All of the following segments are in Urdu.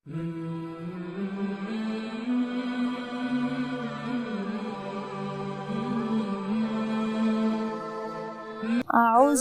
اعوذ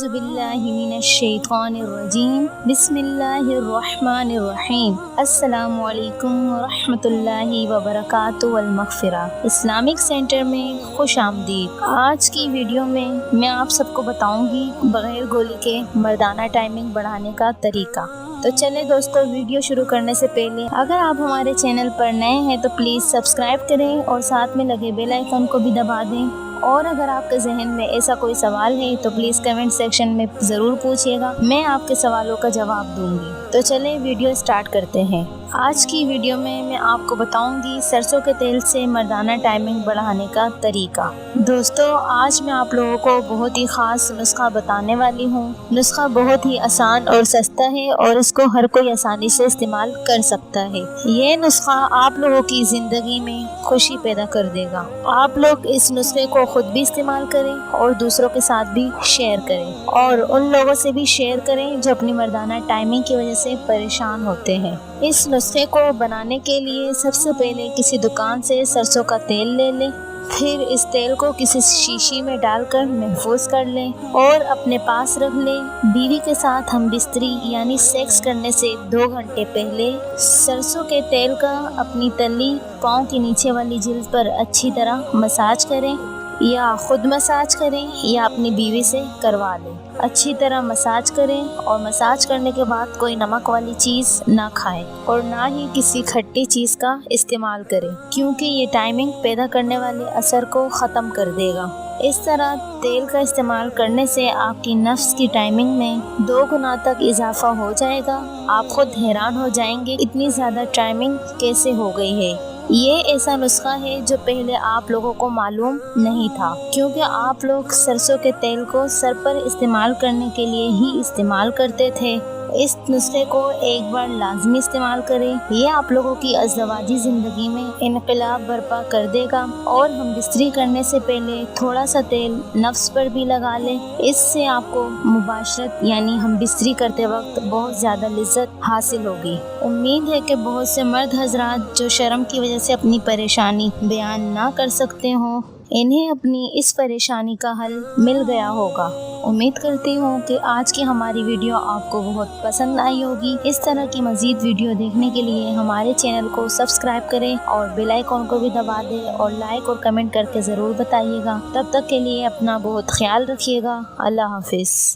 باللہ من الشیطان الرجیم بسم اللہ الرحمن الرحیم السلام علیکم ورحمۃ اللہ وبرکاتہ والمغفرہ۔ اسلامک سینٹر میں خوش آمدید۔ آج کی ویڈیو میں آپ سب کو بتاؤں گی بغیر گولی کے مردانہ ٹائمنگ بڑھانے کا طریقہ۔ تو چلے دوستو، ویڈیو شروع کرنے سے پہلے اگر آپ ہمارے چینل پر نئے ہیں تو پلیز سبسکرائب کریں اور ساتھ میں لگے بیل آئیکن کو بھی دبا دیں، اور اگر آپ کے ذہن میں ایسا کوئی سوال ہے تو پلیز کمنٹ سیکشن میں ضرور پوچھیے گا، میں آپ کے سوالوں کا جواب دوں گی۔ تو چلیں ویڈیو سٹارٹ کرتے ہیں۔ آج کی ویڈیو میں آپ کو بتاؤں گی سرسوں کے تیل سے مردانہ ٹائمنگ بڑھانے کا طریقہ۔ دوستو، آج میں آپ لوگوں کو بہت ہی خاص نسخہ بتانے والی ہوں۔ نسخہ بہت ہی آسان اور سستا ہے اور اس کو ہر کوئی آسانی سے استعمال کر سکتا ہے۔ یہ نسخہ آپ لوگوں کی زندگی میں خوشی پیدا کر دے گا۔ آپ لوگ اس نسخے کو خود بھی استعمال کریں اور دوسروں کے ساتھ بھی شیئر کریں، اور ان لوگوں سے بھی شیئر کریں جو اپنی مردانہ ٹائمنگ کی وجہ سے پریشان ہوتے ہیں۔ اس نسخے کو بنانے کے لیے سب سے پہلے کسی دکان سے سرسوں کا تیل لے لیں، پھر اس تیل کو کسی شیشی میں ڈال کر محفوظ کر لیں اور اپنے پاس رکھ لیں۔ بیوی کے ساتھ ہم بستری یعنی سیکس کرنے سے 2 گھنٹے پہلے سرسوں کے تیل کا اپنی تلی پاؤں کی نیچے والی جلد پر اچھی طرح مساج کریں، یا خود مساج کریں یا اپنی بیوی سے کروا لیں۔ اچھی طرح مساج کریں اور مساج کرنے کے بعد کوئی نمک والی چیز نہ کھائیں اور نہ ہی کسی کھٹی چیز کا استعمال کریں، کیونکہ یہ ٹائمنگ پیدا کرنے والے اثر کو ختم کر دے گا۔ اس طرح تیل کا استعمال کرنے سے آپ کی نفس کی ٹائمنگ میں 2 گنا تک اضافہ ہو جائے گا۔ آپ خود حیران ہو جائیں گے اتنی زیادہ ٹائمنگ کیسے ہو گئی ہے۔ یہ ایسا نسخہ ہے جو پہلے آپ لوگوں کو معلوم نہیں تھا، کیونکہ آپ لوگ سرسوں کے تیل کو سر پر استعمال کرنے کے لیے ہی استعمال کرتے تھے۔ اس نسخے کو ایک بار لازمی استعمال کریں، یہ آپ لوگوں کی ازدواجی زندگی میں انقلاب برپا کر دے گا۔ اور ہم بستری کرنے سے پہلے تھوڑا سا تیل نفس پر بھی لگا لیں، اس سے آپ کو مباشرت یعنی ہم بستری کرتے وقت بہت زیادہ لذت حاصل ہوگی۔ امید ہے کہ بہت سے مرد حضرات جو شرم کی وجہ سے اپنی پریشانی بیان نہ کر سکتے ہوں، انہیں اپنی اس پریشانی کا حل مل گیا ہوگا۔ امید کرتی ہوں کہ آج کی ہماری ویڈیو آپ کو بہت پسند آئی ہوگی۔ اس طرح کی مزید ویڈیو دیکھنے کے لیے ہمارے چینل کو سبسکرائب کریں اور بیل آئیکن کو بھی دبا دیں، اور لائک اور کمنٹ کر کے ضرور بتائیے گا۔ تب تک کے لیے اپنا بہت خیال رکھیے گا۔ اللہ حافظ۔